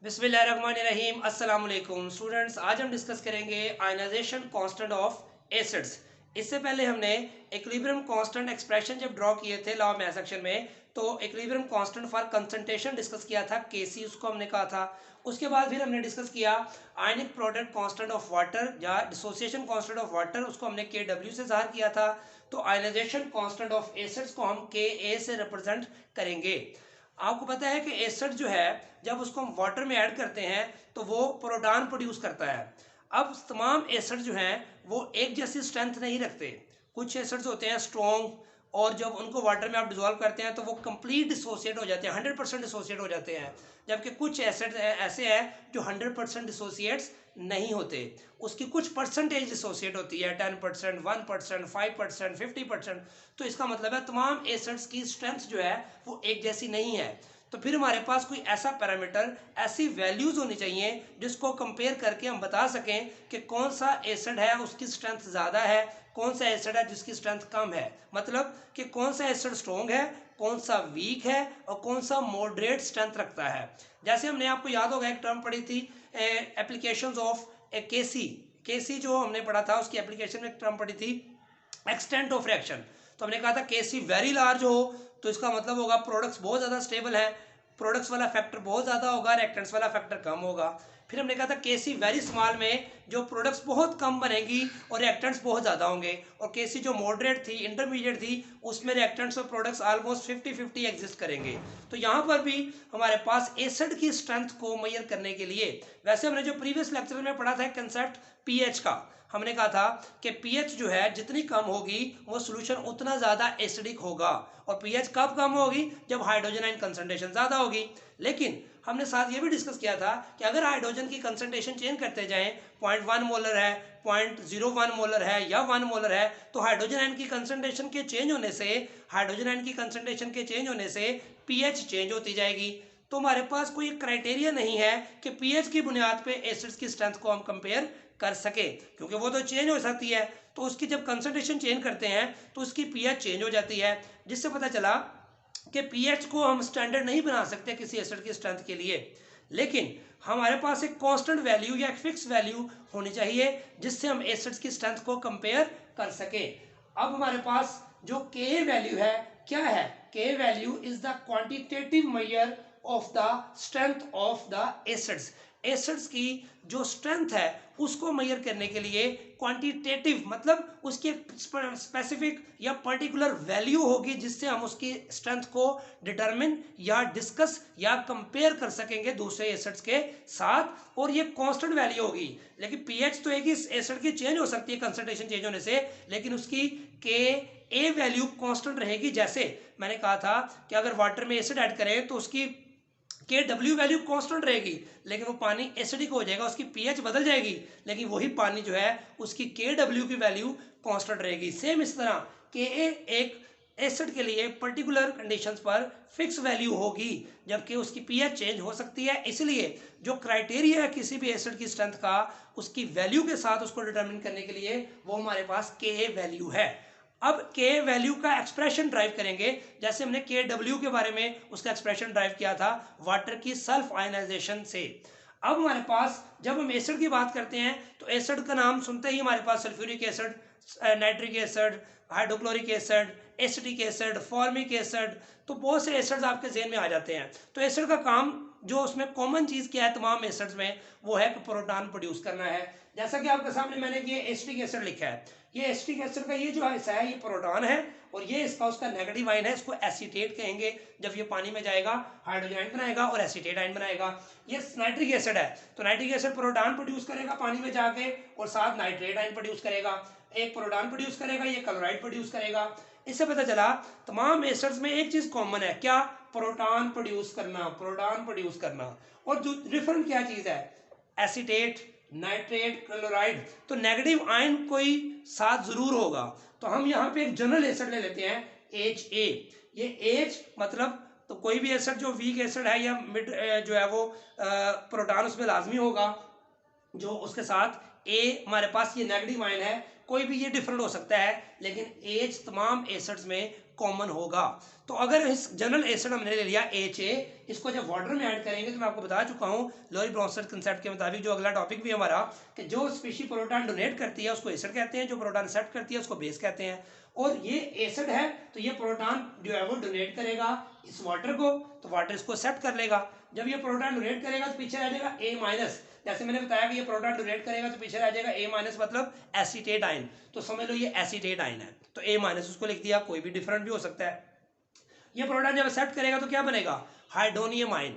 बिस्मिल्लाहिर्रहमानिर्रहीम अस्सलाम वालेकुम स्टूडेंट्स। आज हम डिस्कस करेंगे आयनाइजेशन कांस्टेंट ऑफ एसिड्स। इससे पहले हमने इक्विलिब्रियम कांस्टेंट एक्सप्रेशन जब ड्रॉ किए थे लॉ मैथ सेक्शन में, तो equilibrium constant for concentration discuss किया था, केसी उसको हमने कहा था। उसके बाद फिर हमने डिस्कस किया ionic product constant of water या डिसोसिएशन कांस्टेंट ऑफ वाटर, उसको हमने के डब्ल्यू से ज़ाहिर किया था। तो आयनाइजेशन कांस्टेंट ऑफ एसिड्स को हम के ए से रिप्रेजेंट करेंगे। आपको पता है कि एसिड जो है जब उसको हम वाटर में ऐड करते हैं तो वो प्रोटॉन प्रोड्यूस करता है। अब तमाम एसिड जो हैं वो एक जैसी स्ट्रेंथ नहीं रखते। कुछ एसिड्स होते हैं स्ट्रॉन्ग, और जब उनको वाटर में आप डिजोल्व करते हैं तो वो कंप्लीट डिसोसिएट हो जाते हैं, 100% डिसोसिएट हो जाते हैं। जबकि कुछ एसिड ऐसे हैं जो 100% डिसोसिएट्स नहीं होते, उसकी कुछ परसेंटेज डिसोसिएट होती है, 10%, 1%, 5%, 50%। तो इसका मतलब है तमाम एसिड्स की स्ट्रेंथ जो है वो एक जैसी नहीं है। तो फिर हमारे पास कोई ऐसा पैरामीटर, ऐसी वैल्यूज होनी चाहिए जिसको कंपेयर करके हम बता सकें कि कौन सा एसिड है उसकी स्ट्रेंथ ज़्यादा है, कौन सा एसिड है जिसकी स्ट्रेंथ कम है। मतलब कि कौन सा एसिड स्ट्रॉन्ग है, कौन सा वीक है और कौन सा मॉडरेट स्ट्रेंथ रखता है। जैसे हमने, आपको याद होगा एक टर्म पढ़ी थी एप्लीकेशंस ऑफ केसी। केसी जो हमने पढ़ा था उसकी एप्लीकेशन में एक टर्म पढ़ी थी एक्सटेंट ऑफ रिएक्शन। तो हमने कहा था केसी वेरी लार्ज हो तो इसका मतलब होगा प्रोडक्ट्स बहुत ज़्यादा स्टेबल है, प्रोडक्ट्स वाला फैक्टर बहुत ज़्यादा होगा, रिएक्टेंट्स वाला फैक्टर कम होगा। फिर हमने कहा था केसी वेरी स्मॉल में जो प्रोडक्ट्स बहुत कम बनेंगी और रिएक्टेंट्स बहुत ज़्यादा होंगे, और केसी जो मॉडरेट थी, इंटरमीडिएट थी, उसमें रिएक्टेंट्स और प्रोडक्ट्स ऑलमोस्ट 50-50 एग्जिस्ट करेंगे। तो यहाँ पर भी हमारे पास एसिड की स्ट्रेंथ को मेजर करने के लिए, वैसे हमने जो प्रीवियस लेक्चर में पढ़ा था कंसेप्ट पीएच का, हमने कहा था कि पीएच जो है जितनी कम होगी वो सॉल्यूशन उतना ज़्यादा एसिडिक होगा। और पीएच कब कम होगी? जब हाइड्रोजन आयन कंसंट्रेशन ज़्यादा होगी। लेकिन हमने साथ ये भी डिस्कस किया था कि अगर हाइड्रोजन की कंसंट्रेशन चेंज करते जाएं, 0.1 मोलर है, 0.01 मोलर है या 1 मोलर है, तो हाइड्रोजन आयन की कंसंट्रेशन के चेंज होने से, हाइड्रोजन आयन की कंसंट्रेशन के चेंज होने से पीएच चेंज होती जाएगी। तो हमारे पास कोई क्राइटेरिया नहीं है कि पीएच की बुनियाद पे एसिड्स की स्ट्रेंथ को हम कंपेयर कर सके, क्योंकि वो तो चेंज हो सकती है। तो उसकी जब कंसंट्रेशन चेंज करते हैं तो उसकी पीएच चेंज हो जाती है, जिससे पता चला कि पीएच को हम स्टैंडर्ड नहीं बना सकते किसी एसिड की स्ट्रेंथ के लिए। लेकिन हमारे पास एक कांस्टेंट वैल्यू या एक फिक्स वैल्यू होनी चाहिए जिससे हम एसिड्स की स्ट्रेंथ को कंपेयर कर सके। अब हमारे पास जो के वैल्यू है क्या है? के value is the quantitative measure of the strength of the acids. Acids की जो स्ट्रेंथ है उसको मेजर करने के लिए क्वांटिटेटिव मतलब उसकी स्पेसिफिक या पर्टिकुलर वैल्यू होगी जिससे हम उसकी स्ट्रेंथ को डिटरमिन या डिस्कस या कंपेयर कर सकेंगे दूसरे एसिड्स के साथ, और ये कांस्टेंट वैल्यू होगी। लेकिन पीएच तो एक ही एसिड की चेंज हो सकती है कंसंट्रेशन चेंज होने से, लेकिन उसकी के ए वैल्यू कांस्टेंट रहेगी। जैसे मैंने कहा था कि अगर वाटर में एसिड ऐड करें तो उसकी के डब्ल्यू वैल्यू कांस्टेंट रहेगी, लेकिन वो पानी एसिडिक हो जाएगा, उसकी पीएच बदल जाएगी, लेकिन वही पानी जो है उसकी के डब्ल्यू की वैल्यू कांस्टेंट रहेगी। सेम इस तरह के एक एसिड के लिए पर्टिकुलर कंडीशंस पर फिक्स वैल्यू होगी, जबकि उसकी पीएच चेंज हो सकती है। इसलिए जो क्राइटेरिया है किसी भी एसिड की स्ट्रेंथ का, उसकी वैल्यू के साथ उसको डिटरमिन करने के लिए वो हमारे पास के वैल्यू है। अब के वैल्यू का एक्सप्रेशन ड्राइव करेंगे, जैसे हमने के डब्ल्यू के बारे में उसका एक्सप्रेशन ड्राइव किया था वाटर की सेल्फ आयनाइजेशन से। अब हमारे पास जब हम एसिड की बात करते हैं तो एसिड का नाम सुनते ही हमारे पास sulphuric acid, nitric acid, hydrochloric acid, acetic acid, formic acid, तो बहुत से एसिड्स आपके जहन में आ जाते हैं। तो एसिड का काम जो उसमें कॉमन चीज़ क्या है तमाम एसिड्स में, वो है कि प्रोटॉन प्रोड्यूस करना है। जैसा कि आपके सामने मैंने ये एसिटिक एसिड लिखा है, ये एसिटिक एसिड का ये जो हिस्सा है ये प्रोटॉन है, और ये इसका उसका नेगेटिव आयन है, इसको एसीटेट कहेंगे। जब ये पानी में जाएगा हाइड्रोजन आयन बनाएगा और एसीटेट आयन बनाएगा। ये नाइट्रिक एसिड है, तो नाइट्रिक एसिड प्रोटॉन प्रोड्यूस करेगा पानी में जाके और साथ नाइट्रेट आयन प्रोड्यूस करेगा। एक प्रोटॉन प्रोड्यूस करेगा, ये क्लोराइड प्रोड्यूस करेगा। इससे पता चला तमाम एसिड्स में एक चीज कॉमन है, क्या? प्रोटॉन प्रोड्यूस करना, प्रोटॉन प्रोड्यूस करना। और जो डिफरेंट क्या चीज है? Acetate, nitrate, chloride. तो नेगेटिव आयन कोई साथ जरूर होगा। तो हम यहाँ पे एक जनरल एसिड ले लेते हैं एच ए। ये एच मतलब तो कोई भी एसिड जो वीक एसिड है या मिड जो है वो प्रोटॉन उसमें लाजमी होगा, जो उसके साथ ए हमारे पास ये नेगेटिव आयन है, कोई भी ये डिफरेंट हो सकता है, लेकिन एच तमाम एसिड्स में कॉमन होगा। तो अगर इस जनरल एसिड हमने ले लिया HA, इसको जब वाटर में ऐड करेंगे तो मैं आपको बता चुका हूँ लोरी ब्रोंस्टेड कंसेप्ट के मुताबिक, जो अगला टॉपिक भी हमारा, कि जो स्पीशी प्रोटॉन डोनेट करती है उसको एसिड कहते हैं, जो प्रोटॉन एक्सेप्ट करती है उसको बेस कहते हैं। और ये एसिड है तो ये प्रोटॉन जो है वो डोनेट करेगा इस वाटर को, तो वाटर इसको एक्सेप्ट कर लेगा। जब ये प्रोटॉन डोनेट करेगा तो पीछे रह जाएगा A-, जैसे मैंने बताया कि ये प्रोटॉन डोनेट करेगा तो पीछे रह जाएगा A-, मतलब एसीटेट आयन, तो समझ लो ये एसीटेट आयन है, तो A- उसको लिख दिया, कोई भी डिफरेंट भी हो सकता है। ये प्रोटॉन जब एक्सेप्ट करेगा तो क्या बनेगा, हाइड्रोनियम आयन,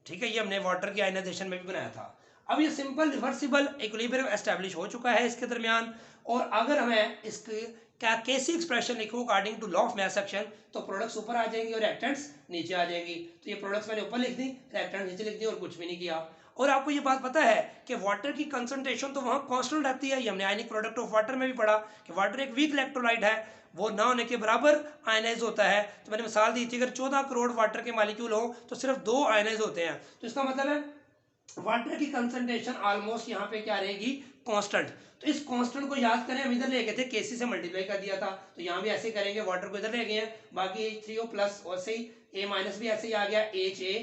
ठीक है, ये हमने वाटर की आयनाइजेशन में भी बनाया था। अब ये सिंपल रिवर्सिबल इक्विलिब्रियम एस्टेब्लिश हो चुका है इसके दरमियान, और अगर हमें इसकी क्या केसी एक्सप्रेशन लिखो according to law of mass action, तो प्रोडक्ट्स ऊपर आ जाएंगी और रिएक्टेंट्स नीचे आ जाएंगी। तो ये प्रोडक्ट्स मैंने ऊपर लिख दी, रिएक्टेंट्स नीचे लिख दी, और कुछ भी नहीं किया। और आपको ये बात पता है कि वाटर की कंसंट्रेशन तो वहाँ कांस्टेंट रहती है, ये हमने आयनिक प्रोडक्ट ऑफ वाटर में भी पढ़ा कि वाटर एक वीक इलेक्ट्रोलाइट है, वो ना होने के बराबर आयनाइज होता है। तो मैंने मिसाल दी थी, अगर 14 करोड़ वाटर के मॉलिक्यूल हो तो सिर्फ 2 आयनाइज होते हैं, तो इसका मतलब है वाटर की कंसंट्रेशन ऑलमोस्ट यहाँ पे क्या रहेगी, कांस्टेंट। तो इस कांस्टेंट को याद करें, हम इधर ले गए थे केसी से मल्टीप्लाई कर दिया था, तो यहाँ भी ऐसे करेंगे, वाटर को इधर ले गए हैं, बाकी H3O प्लस और से A- भी ऐसे ही आ गया, HA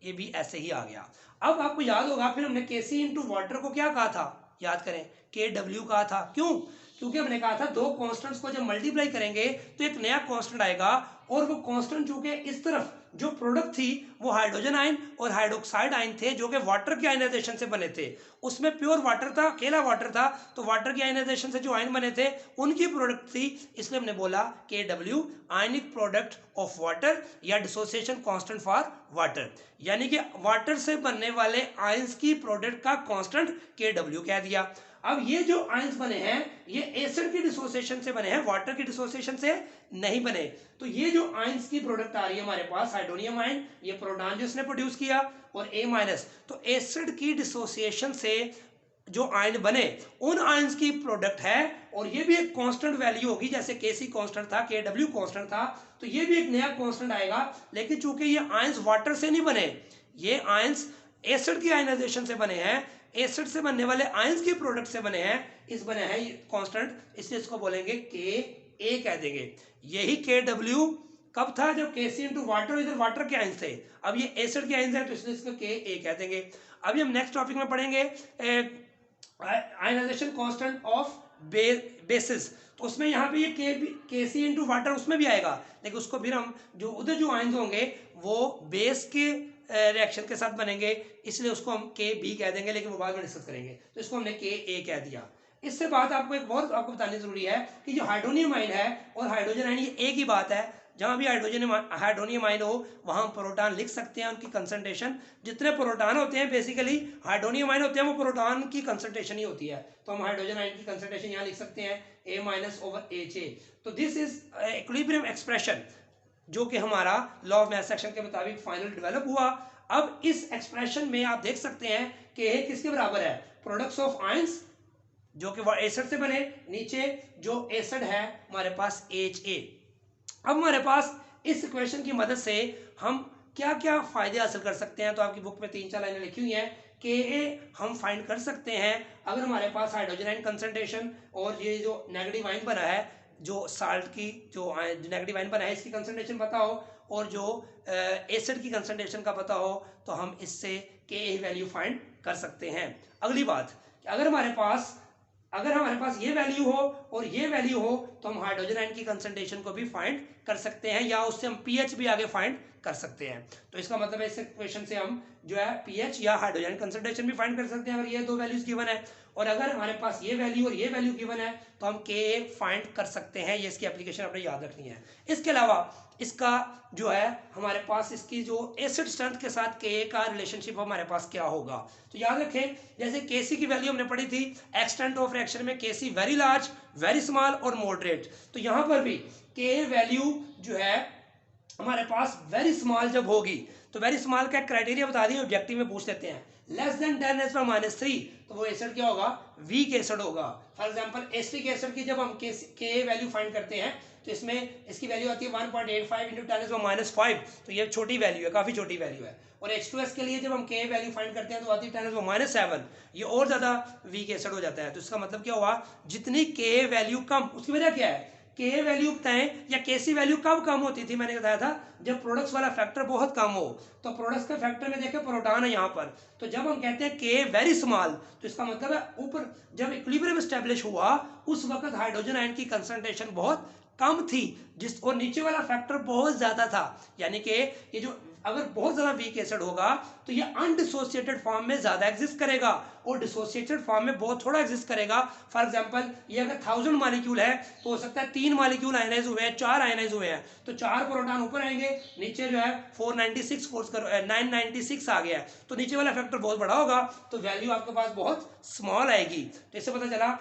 ये भी ऐसे ही आ गया। अब आपको याद होगा फिर हमने केसी इंटू वाटर को क्या कहा था, याद करें, KW कहा था। क्यों, क्योंकि हमने कहा था दो कांस्टेंट्स को जब मल्टीप्लाई करेंगे तो एक नया कांस्टेंट आएगा, और वो कांस्टेंट चूंकि इस तरफ जो प्रोडक्ट थी वो हाइड्रोजन आयन और हाइड्रोक्साइड आयन थे, जो कि वाटर की आयनाइजेशन से बने थे, उसमें प्योर वाटर था, अकेला वाटर था, तो वाटर की आयनाइजेशन से जो आयन बने थे उनकी प्रोडक्ट थी, इसलिए हमने बोला KW ionic product of water, या डिसोसिएशन कांस्टेंट फॉर वाटर, यानी कि वाटर से बनने वाले आयंस की प्रोडक्ट का कांस्टेंट KW कह दिया। अब ये जो आयंस बने हैं ये एसिड की डिसोसिएशन से बने हैं, वाटर की डिसोसिएशन से नहीं बने। तो ये जो आयंस की प्रोडक्ट आ रही है हमारे पास, हाइड्रोनियम आयन, ये प्रोटॉन जो इसने प्रोड्यूस किया, और A-, तो एसिड की डिसोसिएशन से जो आयन बने उन आयंस की प्रोडक्ट है, और ये भी एक कांस्टेंट वैल्यू होगी, जैसे Kc कांस्टेंट था, KW कांस्टेंट था, तो ये भी एक नया कांस्टेंट आएगा। लेकिन चूंकि ये आयंस वाटर से नहीं बने, ये आयंस एसिड की आयनाइजेशन से बने हैं, एसिड से बनने वाले आयंस के प्रोडक्ट से बने हैं, इस बने हैं कांस्टेंट, इसलिए इसको बोलेंगे Ka कह देंगे। यही KW कब था, जब Kc इंटू वाटर, इधर वाटर के आयंस थे, अब ये एसिड के आयंस है तो इसलिए इसको Ka कह देंगे। अभी हम नेक्स्ट टॉपिक में पढ़ेंगे आयनाइजेशन कांस्टेंट ऑफ बेसिस, तो उसमें यहाँ पे ये Kc इंटू वाटर उसमें भी आएगा, लेकिन उसको फिर हम जो उधर जो आयंस होंगे वो बेस के रिएक्शन के साथ बनेंगे, इसलिए उसको हम Kb कह देंगे, लेकिन वो बाद में डिस्कस करेंगे, तो इसको हमने Ka कह दिया। इससे बात आपको एक बहुत आपको बतानी जरूरी है कि जो हाइड्रोनियम आयन है और हाइड्रोजन आयन ये एक ही बात है, जहां भी हाइड्रोनियम आयन हो वहां हम प्रोटॉन लिख सकते हैं, उनकी कंसंट्रेशन, जितने प्रोटॉन होते हैं बेसिकली हाइड्रोनियम आयन होते हैं, वो प्रोटॉन की कंसंट्रेशन ही होती है, तो हम हाइड्रोजन आयन की कंसंट्रेशन यहाँ लिख सकते हैं A-/HA। तो दिस इज इक्विलिब्रियम एक्सप्रेशन जो कि हमारा लॉ ऑफ मास एक्शन के मुताबिक फाइनल डेवलप हुआ। अब इस एक्सप्रेशन में आप देख सकते हैं कि ये किसके बराबर है, प्रोडक्ट्स ऑफ आयंस जो कि एसिड से बने, नीचे जो एसिड है हमारे पास HA। अब हमारे पास इस इक्वेशन की मदद से हम क्या क्या फायदे हासिल कर सकते हैं, तो आपकी बुक में 3-4 लाइनें लिखी हुई हैं। Ka हम फाइंड कर सकते हैं अगर हमारे पास हाइड्रोजन आयन कंसंट्रेशन और ये जो नेगेटिव आयन बना है, जो साल्ट की जो नेगेटिव आयन बना है इसकी कंसंट्रेशन पता हो, और जो एसिड की कंसंट्रेशन का पता हो, तो हम इससे Ka वैल्यू फाइंड कर सकते हैं। अगली बात, अगर हमारे पास ये वैल्यू हो और ये वैल्यू हो, तो हम हाइड्रोजन आयन की कंसंट्रेशन को भी फाइंड कर सकते हैं, या उससे हम pH भी आगे फाइंड कर सकते हैं। तो इसका मतलब है इस इक्वेशन से हम जो है pH या हाइड्रोजन कंसंट्रेशन भी फाइंड कर सकते हैं अगर ये दो वैल्यूज गिवन है, और अगर हमारे पास ये वैल्यू और ये वैल्यू गिवन है तो हम Ka फाइंड कर सकते हैं। ये इसकी एप्लीकेशन आपने याद रखनी है। इसके अलावा इसका जो है हमारे पास इसकी जो एसिड स्ट्रेंथ के साथ Ka का रिलेशनशिप हमारे पास क्या होगा, तो याद रखें जैसे Kc की वैल्यू हमने पढ़ी थी, एक्सटेंट ऑफ रिएक्शन में Kc very large, very small और मॉडरेट, तो यहाँ पर भी Ka वैल्यू जो है हमारे पास वेरी स्मॉल जब होगी, तो वेरी स्मॉल का क्राइटेरिया बता दिए, ऑब्जेक्टिव में पूछ लेते हैं, लेस देन 10⁻³ तो वो एसिड क्या होगा, वीक एसिड होगा। फॉर एग्जांपल एसिटिक एसिड की जब हम Ka वैल्यू फाइंड करते हैं तो इसमें इसकी वैल्यू आती है 1.85 × 10⁻⁵, तो ये छोटी वैल्यू है, काफी छोटी वैल्यू है। और H2S के लिए जब हम Ka वैल्यू फाइंड करते हैं तो आती है 10⁻⁷, ये और ज्यादा वीक एसिड हो जाता है। तो इसका मतलब क्या हुआ, जितनी Ka वैल्यू कम, उसकी वजह क्या है के वैल्यू बताएं या केसी वैल्यू कब कम होती थी, मैंने बताया था जब प्रोडक्ट्स वाला फैक्टर बहुत कम हो। तो प्रोडक्ट्स का फैक्टर में देखें प्रोटॉन है यहाँ पर, तो जब हम कहते हैं के वेरी स्मॉल तो इसका मतलब है ऊपर जब इक्विलिब्रियम एस्टेब्लिश हुआ उस वक्त हाइड्रोजन आयन की कंसंट्रेशन बहुत कम थी जिस और नीचे वाला फैक्टर बहुत ज्यादा था, यानी कि ये जो अगर बहुत ज्यादा वीक एसिड होगा तो ये अनडिसोसिएटेड फॉर्म में ज्यादा एग्जिस्ट करेगा और डिसोसिएटेड फॉर्म में बहुत थोड़ा एग्जिस्ट करेगा। फॉर एग्जांपल ये अगर 1000 मॉलिक्यूल है तो हो सकता है 3 मॉलिक्यूल आयनाइज हुए हैं, 4 आयनाइज हुए हैं, तो 4 प्रोटॉन ऊपर आएंगे, नीचे जो है 496 फोर्स कर 996 आ गया है, तो नीचे वाला फैक्टर बहुत बड़ा होगा, तो वैल्यू आपके पास बहुत स्मॉल आएगी। तो इससे पता चला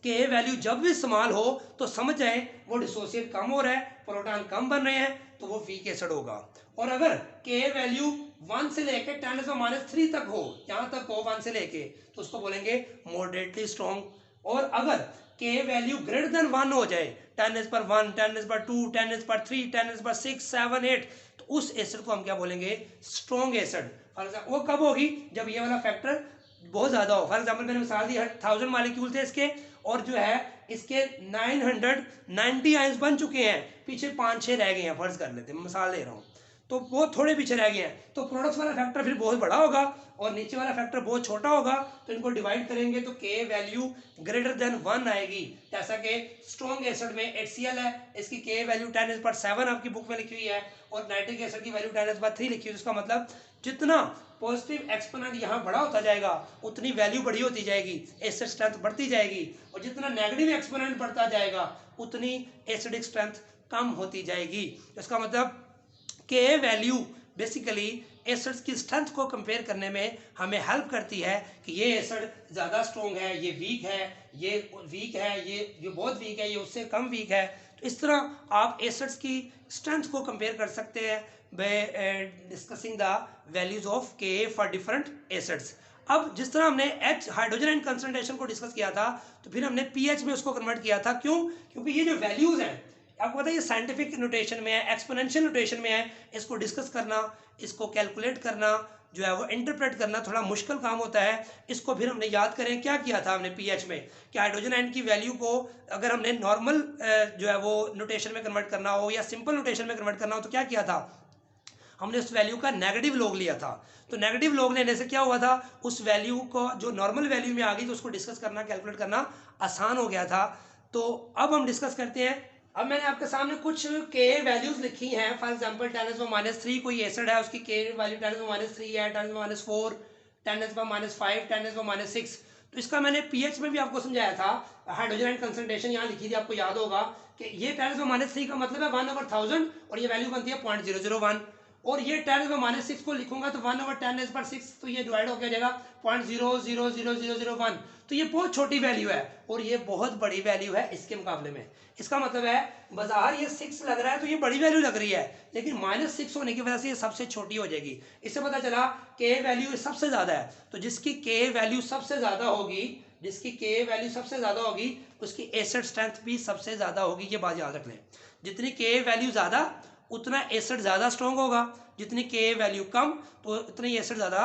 के वैल्यू जब भी स्मॉल हो तो समझ जाए वो डिसोसिएट कम हो रहा है, प्रोटॉन कम बन रहे हैं, तो वो वीक एसिड होगा। और अगर के वैल्यू 1 से लेके 10⁻³ तक हो, यहाँ तक हो 1 से लेके, तो उसको बोलेंगे मॉडरेटली स्ट्रॉन्ग। और अगर के वैल्यू ग्रेटर देन 1 हो जाए 10⁻1, 10⁻2, 10⁻3, 10⁻6, 7, 8, तो उस एसिड को हम क्या बोलेंगे, स्ट्रॉन्ग एसिड। वो कब होगी, जब ये वाला फैक्टर बहुत ज्यादा हो। फॉर एग्जाम्पल मैंने मिसाल दी 1000 मॉलिक्यूल थे इसके और जो है इसके 990 आयंस बन चुके हैं, पीछे 5-6 रह गए हैं, फर्ज कर लेते हैं, मिसाल दे रहा हूँ, तो वो थोड़े पीछे रह गए हैं, तो प्रोडक्ट्स वाला फैक्टर फिर बहुत बड़ा होगा और नीचे वाला फैक्टर बहुत छोटा होगा, तो इनको डिवाइड करेंगे तो के वैल्यू ग्रेटर देन 1 आएगी। जैसा कि स्ट्रॉन्ग एसिड में HCl है, इसकी के वैल्यू 10⁻7 आपकी बुक में लिखी हुई है और नाइट्रिक एसिड की वैल्यू 10⁻3 लिखी हुई है। इसका मतलब जितना पॉजिटिव एक्सपोनेंट यहाँ बड़ा होता जाएगा उतनी वैल्यू बड़ी होती जाएगी, एसिड स्ट्रेंथ बढ़ती जाएगी, और जितना नेगेटिव एक्सपोनेंट बढ़ता जाएगा उतनी एसिडिक स्ट्रेंथ कम होती जाएगी। इसका मतलब के वैल्यू बेसिकली एसिड्स की स्ट्रेंथ को कंपेयर करने में हमें हेल्प करती है कि ये एसिड ज़्यादा स्ट्रॉन्ग है, ये वीक है, ये वीक है, ये बहुत वीक है, ये उससे कम वीक है। तो इस तरह आप एसिड्स की स्ट्रेंथ को कंपेयर कर सकते हैं by discussing the values of K for different acids. अब जिस तरह हमने H हाइड्रोजन आयन कंसंट्रेशन को डिस्कस किया था, तो फिर हमने pH में उसको कन्वर्ट किया था। क्यों? क्योंकि ये जो वैल्यूज हैं आपको पता है ये साइंटिफिक नोटेशन में है, एक्सपोनेंशियल नोटेशन में है, इसको डिस्कस करना, इसको कैलकुलेट करना जो है वो इंटरप्रेट करना थोड़ा मुश्किल काम होता है। इसको फिर हमने याद करें क्या किया था हमने पीएच में कि हाइड्रोजन आयन की वैल्यू को अगर हमने नॉर्मल जो है वो नोटेशन में कन्वर्ट करना हो या सिंपल नोटेशन में कन्वर्ट करना हो तो क्या किया था, हमने उस वैल्यू का नेगेटिव लॉग लिया था। तो नेगेटिव लॉग लेने से क्या हुआ था, उस वैल्यू को जो नॉर्मल वैल्यू में आ गई तो उसको डिस्कस करना, कैलकुलेट करना आसान हो गया था। तो अब हम डिस्कस करते हैं। अब मैंने आपके सामने कुछ के वैल्यूज लिखी हैं। फॉर एग्जांपल 10⁻³ कोई एसिड है, उसकी के वैल्यू 10⁻³ है, 10⁻4, 10⁻5, 10⁻6। तो इसका मैंने पीएच में भी आपको समझाया था। हाइड्रोजन आयन कंसंट्रेशन यहाँ लिखी थी, आपको याद होगा कि ये 10⁻³ का मतलब है 1/1000 और ये वैल्यू बनती है 0.001। और ये 10⁻6 को लिखूंगा तो 1/10⁻6 तो ये डिवाइड होकर जाएगा 0.00001। तो ये बहुत छोटी वैल्यू है और ये बहुत बड़ी वैल्यू है इसके मुकाबले में। इसका मतलब है बाजार ये 6 लग रहा है तो ये बड़ी वैल्यू लग रही है, लेकिन -6 होने की वजह से ये सबसे छोटी हो जाएगी। इससे पता चला के वैल्यू सबसे ज्यादा है, तो जिसकी के वैल्यू सबसे ज्यादा होगी, जिसकी के वैल्यू सबसे ज्यादा होगी उसकी एसिड स्ट्रेंथ भी सबसे ज्यादा होगी। ये बात याद रख लें, जितनी के वैल्यू ज्यादा उतना एसिड ज़्यादा स्ट्रॉन्ग होगा, जितनी के वैल्यू कम तो उतनी एसिड ज़्यादा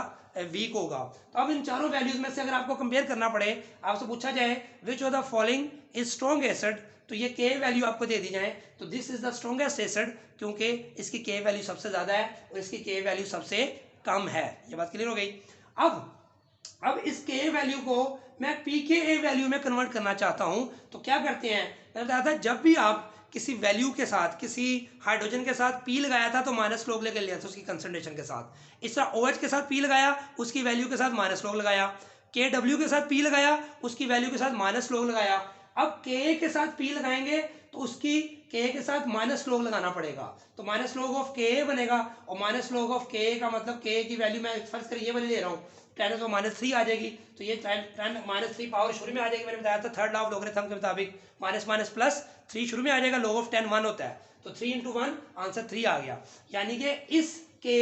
वीक होगा। तो अब इन चारों वैल्यूज में से अगर आपको कंपेयर करना पड़े, आपसे पूछा जाए which of the following is strong acid, तो ये के वैल्यू आपको दे दी जाए तो this is the strongest acid, क्योंकि इसकी के वैल्यू सबसे ज़्यादा है और इसकी के वैल्यू सबसे कम है। ये बात क्लियर हो गई। अब इस के वैल्यू को मैं pKa वैल्यू में कन्वर्ट करना चाहता हूं तो क्या करते हैं, मैंने बताया था जब भी आप किसी वैल्यू के साथ, किसी हाइड्रोजन के साथ पी लगाया था तो माइनस लॉग लेकर लिया था उसकी कंसंट्रेशन के साथ। इस तरह OH के साथ पी लगाया, उसकी वैल्यू के साथ माइनस लॉग लगाया। KW के साथ पी लगाया, उसकी वैल्यू के साथ माइनस लॉग लगाया। अब Ka के साथ पी लगाएंगे तो उसकी Ka के साथ माइनस लॉग लगाना पड़ेगा, तो माइनस लॉग ऑफ Ka बनेगा। और माइनस लॉग ऑफ Ka का मतलब Ka की वैल्यू मैं फर्ज कर ये वाली ले रहा हूँ 10⁻³ आ जाएगी, तो ये 10⁻³ पावर शुरू में आ जाएगी। मैंने बताया था थर्ड लॉ ऑफ लॉगरिथम के मुताबिक माइनस माइनस प्लस 3 शुरू में आ जाएगा, log ऑफ 10 1 होता है, तो 3 × 1 आंसर 3 आ गया। यानी कि इस के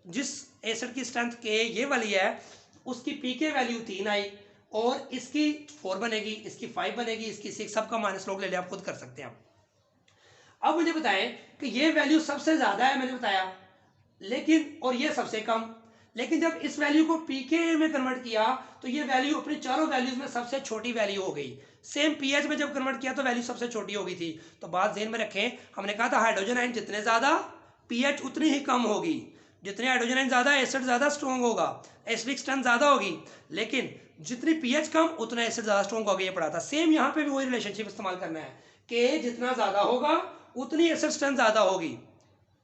जिस एसिड की स्ट्रेंथ के ये वाली है उसकी पीके वैल्यू 3 आई और इसकी 4 बनेगी, इसकी 5 बनेगी, इसकी 6, सबका माइनस लॉग ले लिया, आप खुद कर सकते हैं। अब मुझे बताएं कि ये वैल्यू सबसे ज्यादा है मैंने बताया, लेकिन और ये सबसे कम, लेकिन जब इस वैल्यू को pKa में कन्वर्ट किया तो ये वैल्यू अपनी चारों वैल्यूज में सबसे छोटी वैल्यू हो गई। सेम pH में जब कन्वर्ट किया तो वैल्यू सबसे छोटी हो गई थी। तो बात ध्यान में रखें, हमने कहा था हाइड्रोजन आयन जितने ज्यादा pH उतनी ही कम होगी, जितने हाइड्रोजन आयन ज्यादा एसिड ज्यादा स्ट्रॉन्ग होगा, एसिडिक स्ट्रेंथ ज्यादा होगी, लेकिन जितनी pH कम उतना एसिड ज्यादा स्ट्रॉन्ग होगा। ये पढ़ा था। सेम यहाँ पे भी वही रिलेशनशिप इस्तेमाल करना है कि जितना ज्यादा होगा उतनी एसिड स्ट्रेंथ ज्यादा होगी,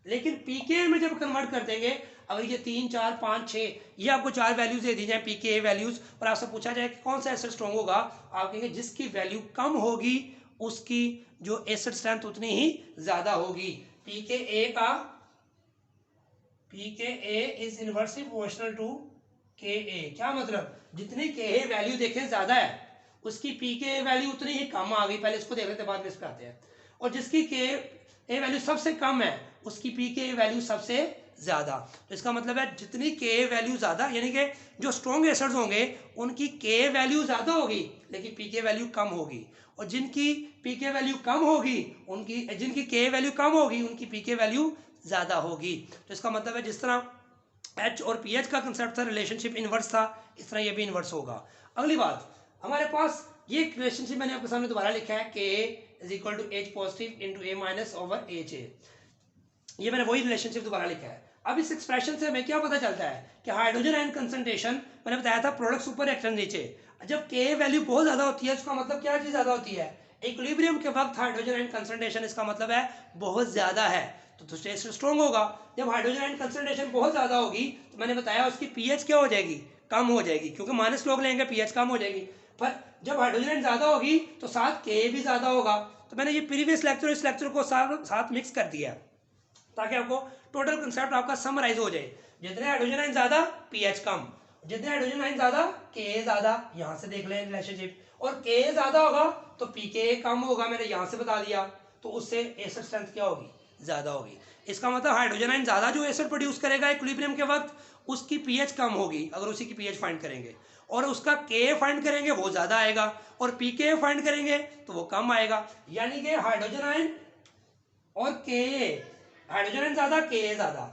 लेकिन pKa में जब कन्वर्ट कर देंगे, अगर ये 3 4 5 6 ये आपको 4 वैल्यूज दे दी जाए pKa वैल्यूज और आपसे पूछा जाए कि कौन सा एसिड स्ट्रॉन्ग होगा, आप कहेंगे जिसकी वैल्यू कम होगी उसकी जो एसिड स्ट्रेंथ उतनी ही ज्यादा होगी। pKa is inversely proportional to Ka। क्या मतलब, जितनी Ka वैल्यू देखें ज्यादा है उसकी pKa वैल्यू उतनी ही कम आ गई। पहले इसको देख लेते हैं, बाद में इसको आते हैं। और जिसकी Ka वैल्यू सबसे कम है उसकी pKa वैल्यू सबसे ज्यादा। तो इसका मतलब है जितनी Ka वैल्यू ज्यादा, यानी कि जो स्ट्रॉन्ग एसिड्स होंगे उनकी Ka वैल्यू ज्यादा होगी लेकिन pK वैल्यू कम होगी, और जिनकी pK वैल्यू कम होगी जिनकी Ka वैल्यू कम होगी उनकी pK वैल्यू ज्यादा होगी। तो इसका मतलब है जिस तरह H और pH का कंसेप्ट था, रिलेशनशिप इनवर्स था, इस तरह ये भी इनवर्स होगा। अगली बात, हमारे पास ये रिलेशनशिप मैंने आपके सामने दोबारा लिखा है, Ka is equal to H positive into A minus over HA। ये मैंने वही रिलेशनशिप दोबारा लिखा है। अब इस एक्सप्रेशन से हमें क्या पता चलता है कि हाइड्रोजन आयन कंसंट्रेशन, मैंने बताया था प्रोडक्ट सुपर रिएक्टेंट नीचे, जब Ka वैल्यू बहुत ज्यादा होती है उसका मतलब क्या चीज ज्यादा होती है, इक्विलिब्रियम के वक्त हाइड्रोजन आयन कंसंट्रेशन, इसका मतलब है बहुत ज्यादा है तो टेस्ट स्ट्रॉन्ग होगा। जब हाइड्रोजन आयन कंसंट्रेशन बहुत ज्यादा होगी तो मैंने बताया उसकी pH क्या हो जाएगी, कम हो जाएगी, क्योंकि माइनस लोग लेंगे pH कम हो जाएगी। पर जब हाइड्रोजन आयन ज्यादा होगी तो साथ Ka भी ज्यादा होगा। तो मैंने ये प्रीवियस लेक्चर इस लेक्चर को साथ मिक्स कर दिया ताकि आपको टोटल कंसेप्ट आपका समराइज हो जाए। जितने हाइड्रोजन आयन ज्यादा pH कम, जितने हाइड्रोजन आयन ज्यादा Ka ज्यादा, यहां से देख लें रिलेशनशिप, और Ka ज्यादा होगा तो pKa कम होगा, मैंने यहां से बता दिया, तो उससे एसिड स्ट्रेंथ क्या होगी, ज्यादा होगी। इसका मतलब हाइड्रोजन आयन ज्यादा जो एसिड प्रोड्यूस करेगा इक्विलिब्रियम के वक्त उसकी pH कम होगी अगर उसी की pH फाइंड करेंगे, और उसका Ka फाइंड करेंगे वो ज्यादा आएगा, और pKa फाइंड करेंगे तो वो कम आएगा। यानी कि हाइड्रोजन आयन और Ka, हाइड्रोजन आयन ज्यादा Ka ज्यादा,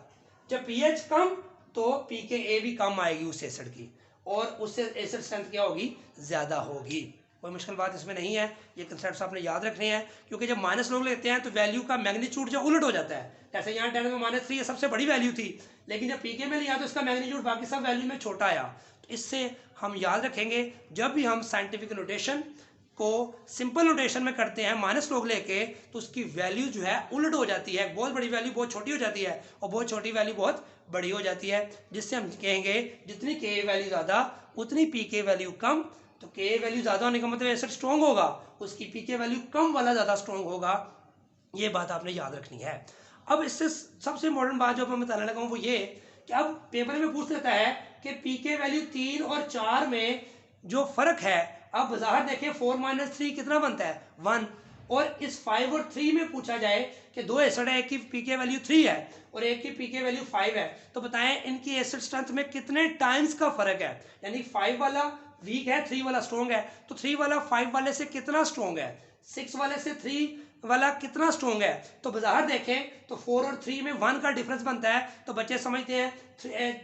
जब pH कम तो pKa भी कम आएगी उस एसिड की, और उससे एसिड स्ट्रेंथ क्या होगी, ज्यादा होगी। कोई मुश्किल बात इसमें नहीं है, ये कंसेप्ट आपने याद रखने हैं, क्योंकि जब माइनस लोग लेते हैं तो वैल्यू का मैग्नीट्यूड जो उलट हो जाता है। जैसे यहाँ 10 में -3 ये सबसे बड़ी वैल्यू थी, लेकिन जब pK में लिया तो इसका मैग्नीट्यूड बाकी सब वैल्यू में छोटा आया। तो इससे हम याद रखेंगे जब भी हम साइंटिफिक नोटेशन को सिंपल नोटेशन में करते हैं माइनस लोग लेके, तो उसकी वैल्यू जो है उलट हो जाती है, बहुत बड़ी वैल्यू बहुत छोटी हो जाती है और बहुत छोटी वैल्यू बहुत बड़ी हो जाती है, जिससे हम कहेंगे जितनी Ka वैल्यू ज़्यादा उतनी pK वैल्यू कम। तो Ka वैल्यू ज़्यादा होने का मतलब एसिड स्ट्रॉन्ग होगा, उसकी pK वैल्यू कम वाला ज़्यादा स्ट्रॉन्ग होगा। ये बात आपने याद रखनी है। अब इससे सबसे इम्पोर्टेंट बात जो मैं बताने लगा हूँ वो ये कि अब पेपर में पूछ लेता है कि pK वैल्यू 3 और 4 में जो फर्क है, अब बाहर देखें 4 - 3 कितना बनता है, 1, और इस 5 और 3 में पूछा जाए कि दो एसिड है, एक की pK वैल्यू 3 है और एक की pK वैल्यू 5 है, तो बताएं इनकी एसिड स्ट्रेंथ में कितने टाइम्स का फर्क है। यानी 5 वाला वीक है, 3 वाला स्ट्रॉन्ग है, तो 3 वाला 5 वाले से कितना स्ट्रॉन्ग है, 6 वाले से 3 वाला कितना स्ट्रॉन्ग है। तो बाहर देखें तो 4 और 3 में 1 का डिफरेंस बनता है, तो बच्चे समझते हैं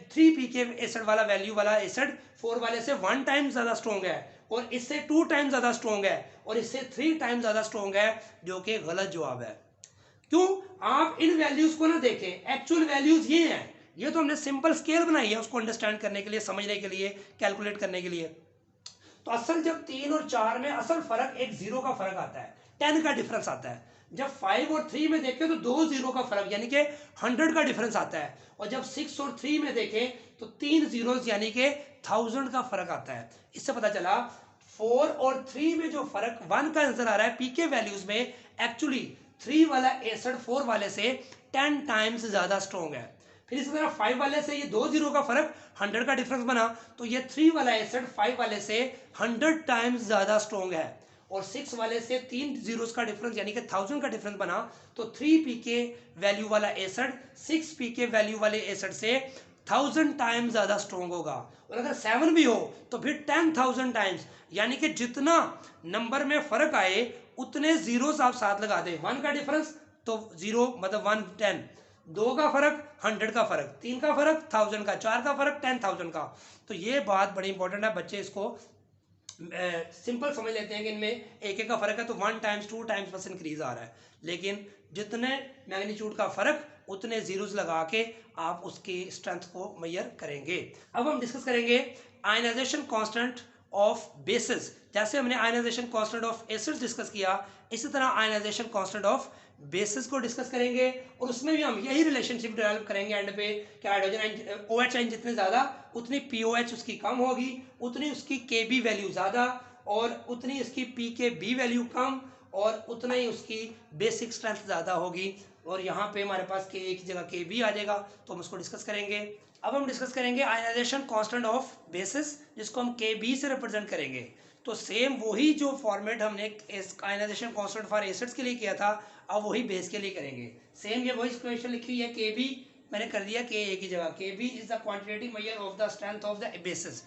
3 pK एसिड वाला वैल्यू वाला एसिड 4 वाले से 1 टाइम ज्यादा स्ट्रॉन्ग है, और इससे 2 टाइम ज्यादा स्ट्रॉन्ग है, और इससे 3 टाइम ज्यादा स्ट्रॉन्ग है, जो कि गलत जवाब है। क्यों, आप इन वैल्यूज को ना देखें, एक्चुअल वैल्यूज ये हैं, ये तो हमने सिंपल स्केल बनाई है उसको अंडरस्टैंड करने के लिए, समझने के लिए, कैलकुलेट करने के लिए। तो असल जब 3 और 4 में असल फर्क एक 0 का फर्क आता है, 10 का डिफरेंस आता है। जब 5 और 3 में देखें तो 2 0 का फर्क यानी कि 100 का डिफरेंस आता है, और जब 6 और 3 में देखें तो 3 zeros यानी कि 1000 का फर्क आता है। इससे पता चला 4 और 3 में जो फर्क 1 का नजर आ रहा है pK वैल्यूज में, एक्चुअली 3 वाला एसिड 4 वाले से 10 टाइम्स ज्यादा स्ट्रॉन्ग है। फिर इसी तरह 5 वाले से ये 2 0 का फर्क 100 का डिफरेंस बना, तो ये 3 वाला एसिड 5 वाले से 100 टाइम्स ज्यादा स्ट्रॉन्ग है, और 6 वाले से 3 zeros का डिफरेंस यानी कि 1000 का डिफरेंस बना, तो 3 pK वैल्यू वाला एसिड 6 pK वैल्यू वाले एसिड से 1000 टाइम्स ज्यादा स्ट्रॉन्ग होगा। और अगर 7 भी हो तो फिर 10,000 टाइम्स, यानी कि जितना नंबर में फर्क आए उतने जीरोस आप साथ लगा दें। 1 का डिफरेंस तो 0 मतलब 1 10, 2 का फर्क 100 का फर्क, 3 का फर्क 1000 का, 4 का फर्क 10,000 का। तो ये बात बड़ी इंपॉर्टेंट है, बच्चे इसको सिंपल समझ लेते हैं कि इनमें एक एक का फर्क है तो 1 टाइम्स 2 टाइम्स बस इंक्रीज आ रहा है, लेकिन जितने मैग्नीट्यूड का फर्क उतने जीरोस लगा के आप उसकी स्ट्रेंथ को मेजर करेंगे। अब हम डिस्कस करेंगे आयनाइजेशन कांस्टेंट ऑफ बेसिस। जैसे हमने ionisation constant of acids discuss किया, इसी तरह आयनाइजेशन कांस्टेंट ऑफ बेसिस को डिस्कस करेंगे और उसमें भी हम यही रिलेशनशिप डेवलप करेंगे एंड पे कि हाइड्रोजन OH आयन जितने ज़्यादा उतनी POH उसकी कम होगी, उतनी उसकी Kb वैल्यू ज़्यादा और उतनी उसकी pKb वैल्यू कम और उतना ही उसकी बेसिक स्ट्रेंथ ज़्यादा होगी। और यहाँ पे हमारे पास Ka की जगह Kb आ जाएगा, तो हम उसको डिस्कस करेंगे। अब हम डिस्कस करेंगे आयनाइजेशन कांस्टेंट ऑफ बेसिस, जिसको हम Kb से रिप्रेजेंट करेंगे। तो सेम वही जो फॉर्मेट हमने आयनाइजेशन कांस्टेंट फॉर एसिड्स के लिए किया था, अब वही बेस के लिए करेंगे। सेम ये वही इक्वेशन लिखी हुई है, Kb मैंने कर दिया Ka की जगह। Kb is the quantitative measure of the strength of the basis.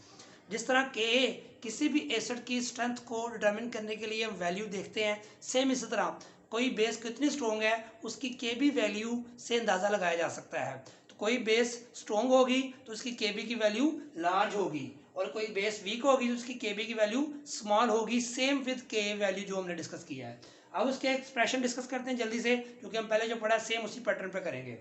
जिस तरह Ka किसी भी एसिड की स्ट्रेंथ को डिटरमिन करने के लिए हम वैल्यू देखते हैं, सेम इसी तरह कोई बेस कितनी स्ट्रॉन्ग है उसकी Kb वैल्यू से अंदाज़ा लगाया जा सकता है। तो कोई बेस स्ट्रॉन्ग होगी तो उसकी Kb की वैल्यू लार्ज होगी, और कोई बेस वीक होगी तो उसकी Kb की वैल्यू स्मॉल होगी। सेम विद K वैल्यू जो हमने डिस्कस किया है। अब उसके एक्सप्रेशन डिस्कस करते हैं जल्दी से, क्योंकि हम पहले जो पढ़ा है सेम उसी पैटर्न पे करेंगे।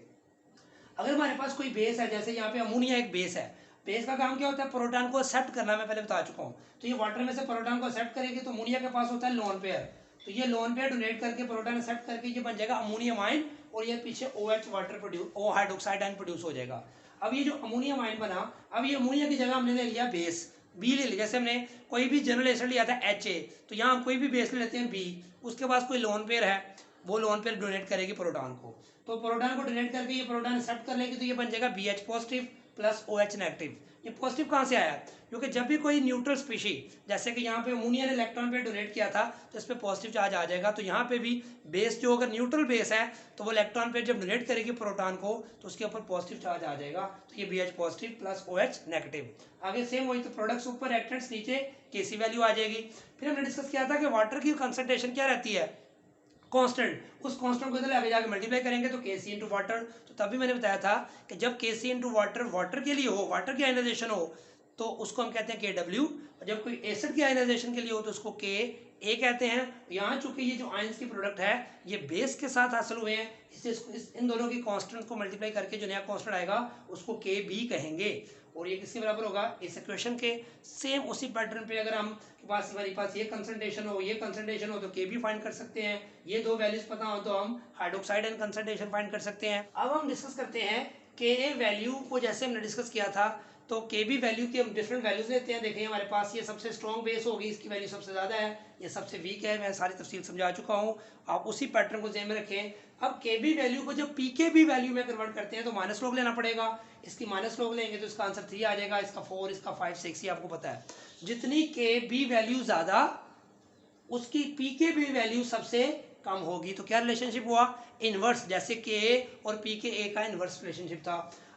अगर हमारे पास कोई बेस है, जैसे यहाँ पे अमोनिया एक बेस है, बेस का काम क्या होता है, प्रोटॉन को एक्सेप्ट करना, मैं पहले बता चुका हूँ। तो ये वाटर में से प्रोटॉन को एक्सेप्ट करेगी, तो अमोनिया के पास होता है लोन पेयर, तो ये लोन पेयर डोनेट करके प्रोटॉन एक्सेप्ट करके ये बन जाएगा अमोनियम आयन, और ये पीछे OH water produce O hydroxide ion produce हो जाएगा। अब ये जो अमोनियम आयन बना, अब ये अमोनिया की जगह हमने ले लिया बेस बी ले लिया। जैसे हमने कोई भी जनरल एसिड लिया था HA, तो यहाँ हम कोई भी बेस ले लेते हैं बी, उसके पास कोई लोन पेयर है, वो लोन पेयर डोनेट करेगी प्रोटॉन को, तो प्रोटॉन को डोनेट करके ये प्रोटॉन एक्सेप्ट कर लेगी, तो ये बन जाएगा BH positive plus OH negative. ये पॉजिटिव कहाँ से आया, क्योंकि जब भी कोई न्यूट्रल स्पीशी, जैसे कि यहाँ पे अमोनिया ने इलेक्ट्रॉन पे डोनेट किया था, तो इस पे पॉजिटिव चार्ज आ जाएगा। तो यहाँ पे भी बेस जो अगर न्यूट्रल बेस है तो वो इलेक्ट्रॉन पे जब डोनेट करेगी प्रोटॉन को, तो उसके ऊपर पॉजिटिव चार्ज आ जाएगा, तो ये BH positive plus OH negative. आगे सेम वही, तो प्रोडक्ट्स ऊपर, रिएक्टेंट्स नीचे, Kc वैल्यू आ जाएगी। फिर हमने डिस्कस किया था कि वाटर की कंसंट्रेशन क्या रहती है, कांस्टेंट, उस कांस्टेंट को इधर आगे जाके मल्टीप्लाई करेंगे तो Kc इंटू वाटर। तो तभी मैंने बताया था कि जब Kc इंटू वाटर वाटर के लिए हो, वाटर की आयनाइजेशन हो, तो उसको हम कहते हैं Kw, और जब कोई एसिड की आयनाइजेशन के लिए हो तो उसको Ka कहते हैं। यहाँ चूंकि ये जो आयंस की प्रोडक्ट है ये बेस के साथ हासिल हुए हैं, इससे इन दोनों की कांस्टेंट को मल्टीप्लाई करके जो नया कांस्टेंट आएगा उसको Kb कहेंगे, और ये किसके बराबर होगा, इस इक्वेशन के। सेम उसी पैटर्न पे अगर हम हमारे पास ये कंसंट्रेशन हो, ये कंसंट्रेशन हो, तो Kb फाइंड कर सकते हैं। ये दो वैल्यूज पता हो तो हम हाइड्रोक्साइड एंड कंसंट्रेशन फाइंड कर सकते हैं। अब हम डिस्कस करते हैं Ka वैल्यू को, जैसे हमने डिस्कस किया था, तो Kb वैल्यू के हम डिफरेंट वैल्यूज लेते हैं। देखिए हमारे पास ये सबसे स्ट्रॉन्ग बेस होगी, इसकी वैल्यू सबसे ज़्यादा है, ये सबसे वीक है, मैं सारी तफसील समझा चुका हूँ, आप उसी पैटर्न को ध्यान में रखें। अब Kb वैल्यू को जब pKb वैल्यू में कन्वर्ट करते हैं तो माइनस लॉग लेना पड़ेगा, इसकी माइनस लॉग लेंगे तो इसका आंसर 3 आ जाएगा, इसका 4, इसका 5, 6, ये आपको पता है। जितनी Kb वैल्यू ज़्यादा उसकी pKb वैल्यू सबसे कम होगी। तो क्या रिलेशनशिप हुआ, इनवर्स, जैसे Ka और pKa का इनवर्स रिलेशनशिप था।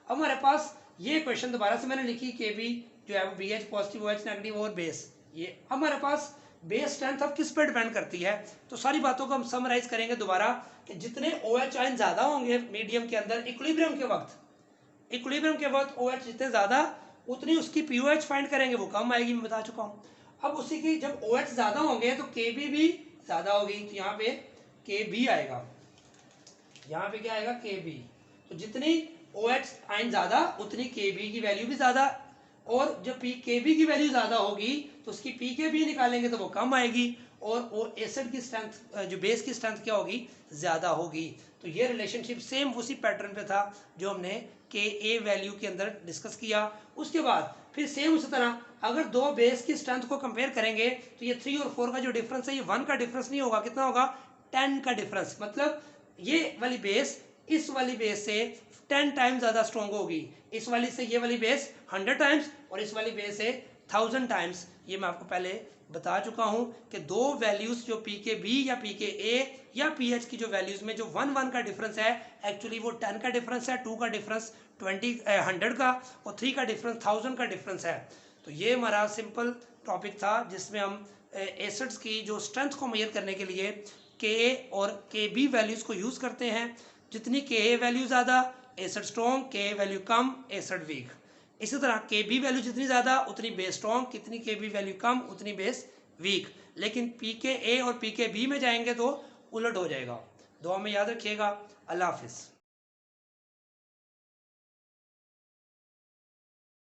अब हमारे पास ये क्वेश्चन दोबारा से मैंने लिखी, Kb जो है वो BH पॉजिटिव OH नेगेटिव और बेस, ये हमारे पास बेस स्ट्रेंथ अब किस पर डिपेंड करती है। तो सारी बातों को हम समराइज करेंगे दोबारा कि जितने OH आयन ज़्यादा होंगे मीडियम के अंदर इक्विलिब्रियम के वक्त OH जितने ज़्यादा उतनी उसकी POH फाइंड करेंगे, वो कम आएगी, मैं बता चुका हूँ। अब उसी की जब OH ज़्यादा होंगे तो Kb भी ज़्यादा होगी, तो यहाँ पे Kb आएगा, यहाँ पे क्या आएगा, Kb। तो जितनी OH आयन ज़्यादा उतनी Kb की वैल्यू भी ज़्यादा, और जब Kb की वैल्यू ज़्यादा होगी तो उसकी pKb निकालेंगे तो वो कम आएगी, और एसिड की स्ट्रेंथ, जो बेस की स्ट्रेंथ क्या होगी, ज़्यादा होगी। तो ये रिलेशनशिप सेम उसी पैटर्न पे था जो हमने Ka वैल्यू के अंदर डिस्कस किया। उसके बाद फिर सेम उसी तरह अगर दो बेस की स्ट्रेंथ को कंपेयर करेंगे तो ये 3 और 4 का जो डिफरेंस है ये 1 का डिफरेंस नहीं होगा, कितना होगा, 10 का डिफरेंस। मतलब ये वाली बेस इस वाली बेस से 10 टाइम्स ज़्यादा स्ट्रॉन्ग होगी, इस वाली से ये वाली बेस 100 टाइम्स, और इस वाली बेस से 1000 टाइम्स। ये मैं आपको पहले बता चुका हूँ कि दो वैल्यूज़ जो pKb या pKa या pH की जो वैल्यूज़ में जो 1 का डिफरेंस है, एक्चुअली वो 10 का डिफरेंस है, 2 का डिफरेंस 100 का, और 3 का डिफरेंस 1000 का डिफरेंस है। तो ये हमारा सिंपल टॉपिक था जिसमें हम एसिड्स की जो स्ट्रेंथ को मेजर करने के लिए Ka और Kb वैल्यूज़ को यूज़ करते हैं। जितनी के ए वैल्यू ज़्यादा एसिड स्ट्रॉन्ग, के ए वैल्यू कम एसिड वीक। इसी तरह के बी वैल्यू जितनी ज़्यादा उतनी बेस स्ट्रॉन्ग, कितनी के बी वैल्यू कम उतनी बेस वीक। लेकिन पी के ए और पी के बी में जाएंगे तो उलट हो जाएगा। दुआ में याद रखिएगा। अल्लाह हाफिज़।